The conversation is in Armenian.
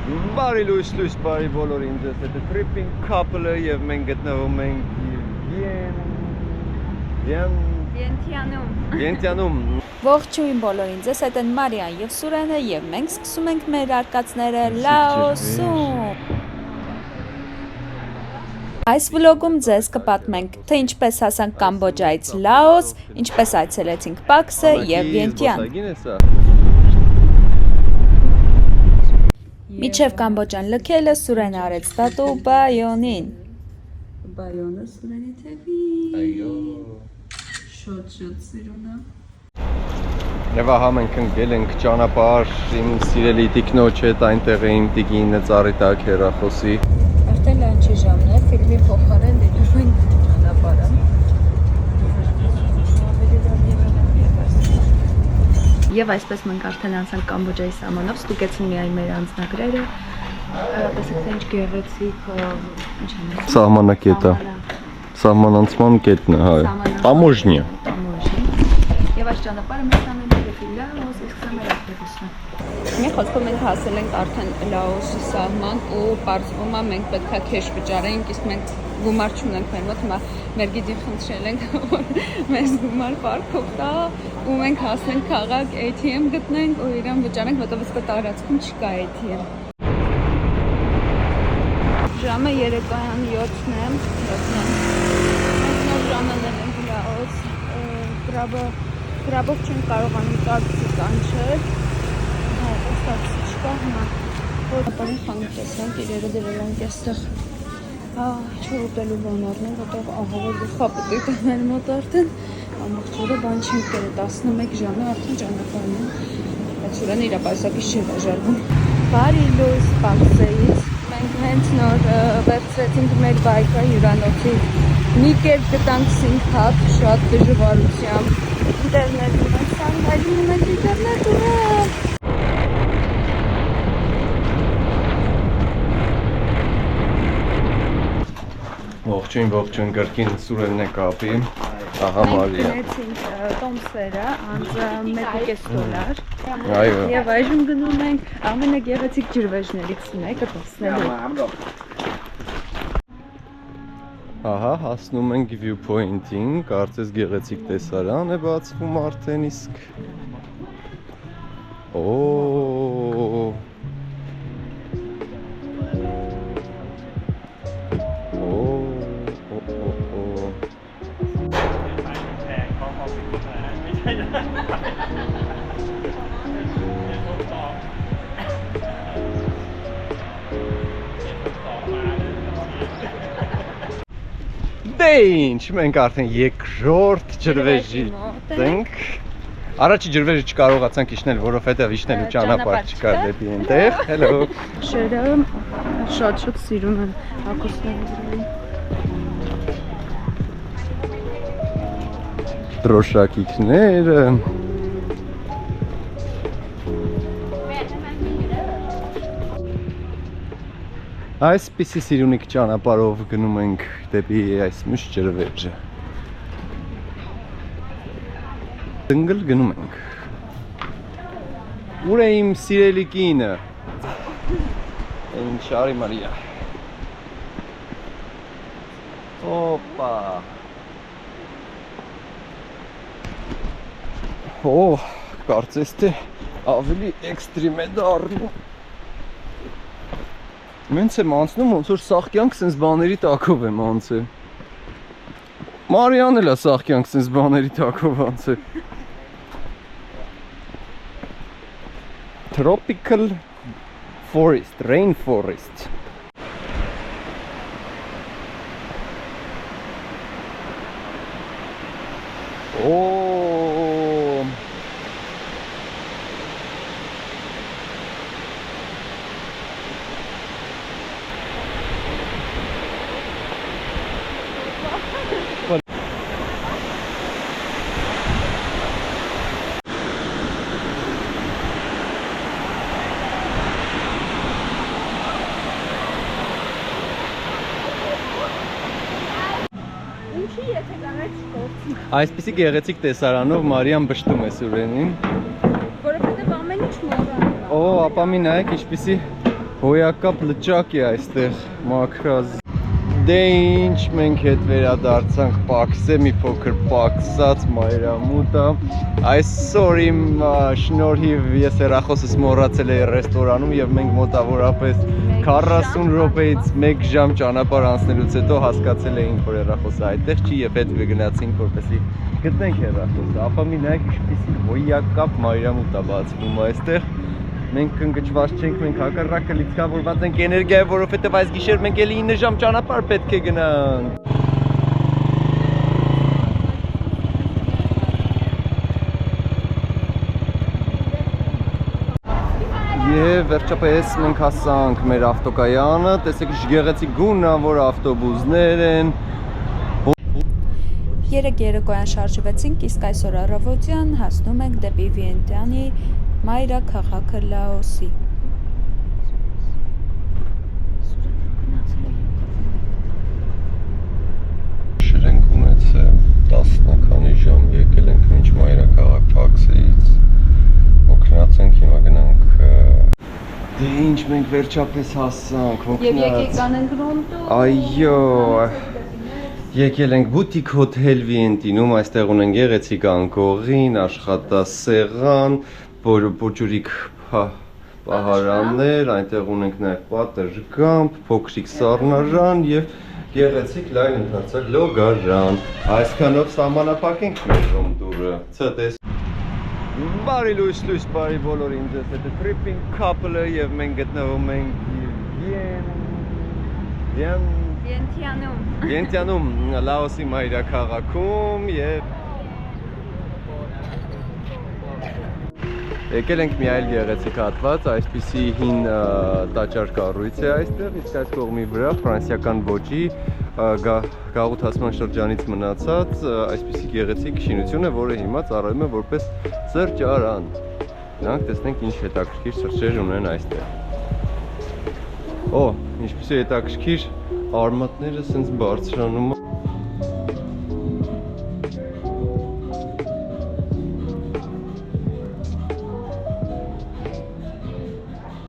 Բարի լույս բարի բոլորին ձեզ հետ է Tripping Couple-ը եւ մենք գտնվում ենք Վիենտիանում։ Ողջույն բոլորին, ձեզ հետ են Մարիան եւ Սուրենը եւ մենք սկսում ենք մեր արկածները Լաոսում։ Այս վլոգում ձեզ կպատմենք, թե ինչպես հասանք Կամբոջայից Լաոս, ինչպես այցելեցինք Պաքսը եւ Վիենտիան։ Միջև Կամբոջան լքելը Սուրենը արեց տատու Բայոնին։ Բայոնը Սուրենի թևի։ Շոտ սիրունա։ Եվ ահա մենք ընկել ենք ճանապարհ, իմ սիրելի տիկնոջ հետ այնտեղ իմ տիկինը ծառի տակ հեռախոսի։ Արդեն լանչի ժամն է, ֆիլմի փոխարեն դիտում ենք ճանապարհը։ Եվ այսպես մենք արդեն անցանք Կամբոջայի սահմանով, ստուգեցին միայն մեր անձնագրերը։ Տեսեք, թե ինչ գեղեցիկ, ինչ են։ Սահմանակետը։ Սահմանանցման կետն է, հայ։ Տամոժնիա։ Եվ այս ճանապարհը մեզ տանելու է դեպի Լաոս, իսկ սա մեր ավտոբուսն է։ Մի խոսքով մենք հասել ենք արդեն Լաոսի սահման ու պարզվում է մենք պետք է քեշ վճարենք, իսկ մենք գումար չունենք մեր մոտ, հիմա մեր գիդին խնդրել ենք, որ մեզ գումար պարքով տա ու մենք հասնենք քաղաք ATM գտնենք ու իրան վճարենք, որտեղ ըստ տարածքում չկա ATM։ Ժամը երեկոյան 7-ն է, մենք նոր ժամանել ենք Լաոս, գրաբով չենք կարողանում տաքսի կանչել, այս տաքսի չկա հիմա, որ ապարին խանութ տեսանք, իրերը դրել ենք այստեղ չուտելու բանարն են, որտեղ ահավոր խապտույտ է մեր մոտ արդեն, ամբողջ օրը բան չենք կերը, 11 ժամը արդեն ճանապարհն է, բայց Սուրենը իր պայուսակից չի հրաժարվում։ Բարի լույս Պաքսեից, մենք հենց նոր վերցրեցինք մեր բայկը հյուրանոցի, մի կերպ գտանք SIM-card շատ դժվարությամբ, ինտերնետում ենք սանդալին մենք ինտերնետում է։ Ողջույն կրկին Սուրենն է կապի, ահա Մարիա։ Մենք գնեցինք տոմսերը, անձը $1.5 Այո։ Եվ այժմ գնում ենք ամենագեղեցիկ ջրվեժներից մեկը տեսնելու։ Ահա հասնում ենք viewpoint-ին, կարծես գեղեցիկ տեսարան է բացվում արդեն իսկ։ Դե ինչ, մենք արդեն երկրորդ ջրվեժի ենք։ Առաջի ջրվեժը չկարողացանք իջնել, որովհետև իջնելու ճանապարհ չկար դեպի այնտեղ։ Hello։ Շերը շատ սիրում են ակուսները։ Դրոշակիքները։ Այսպիսի սիրունիկ ճանապարհով գնում ենք դեպի այս մյուս ջրվեժը։ Դնգլ գնում ենք։ Ուր է իմ սիրելի կինը։ Ինչ արի Մարիա։ Օպա։ Կարծես թե ավելի էքստրիմ է դառնում։ Մենց եմ անցնում, ոնց որ սաղ կյանք սենց բաների տակով եմ անցել։ Մարիան էլ է սաղ կյանք սենց բաների տակով անցել։ Tropical forest, rainforest։ Այսպիսի գեղեցիկ տեսարանով Մարիան բշտում է Սուրենին։ Որովհետև ամեն ինչ մոռանում է։ Ապա մի նայեք ինչպիսի Հոյակապ լճակ է այստեղ մաքրած։ Դե ինչ մենք հետ վերադարձանք Պաքսե, մի փոքր պաքսած մայրամուտը։ Այսօր իմ շնորհիվ ես հեռախոսս մոռացել էի ռեստորանում եւ մենք մոտավորապես 40 րոպեից 1 ժամ ճանապարհ անցնելուց հետո հասկացել էինք, որ հեռախոսը այդտեղ չի եւ հետ գնացինք, որպեսզի գտնենք հեռախոսը։ Ապա մի նայեք, ինչպիսի հոյակապ մայրամուտ է բացվում այստեղ։ Մենք ընկճված չենք, մենք հակառակը լիցքավորված ենք էներգիայով, որովհետև այս գիշեր մենք էլի 9 ժամ ճանապարհ պետք է գնանք։ Եվ վերջապես մենք հասանք մեր ավտոկայանը, տեսեք ինչ գեղեցիկ գունավոր ավտոբուսներ են։ Երեկ երեկոյան շարժվեցինք, իսկ այսօր առավոտյան հասնում ենք դեպի Վիենտյանի մայրաքաղաքը Լաոսի։ Շրենք ունեցել 10 քանի ժամ եկել ենք մինչ մայրաքաղաք Փաքսեից։ Օգնած ենք, հիմա գնանք։ Դե ինչ մենք վերջապես հասանք, օգնած։ Եվ եկեք կանենք Ռոնդո։ Այո։ Եկել ենք բուտիկ հոթել Վիենտինում, այստեղ ունեն գեղեցիկ անկողին, աշխատասեղան, բոջուրիկ պահարաններ, այնտեղ ունենք նաև պատրգամբ, փոքրիկ սառնարան եւ գեղեցիկ լայն ընդարձակ լոգարան։ Այսքանով սահմանափակենք մեր ռոմտուրը։ Ցտես։ Բարի լույս, բարի բոլորին, ձեզ հետ է Tripping Couple-ը եւ մենք գտնվում ենք Վիենտյանում, Լաոսի մայրաքաղաքում եւ եկել ենք մի այլ գեղեցիկ հատված, այսպիսի հին տաճար կառույց է այստեղ, իսկ այս կողմի վրա ֆրանսիական ոճի գաղութացման շրջանից մնացած այսպիսի գեղեցիկ շինություն է, որը հիմա ծառայում է որպես սրճարան։ Գնանք տեսնենք ինչ հետաքրքիր սրճեր ունեն այստեղ։ Օ, ինչպիսի հետաքրքիր արմատները սենց բարձրանում։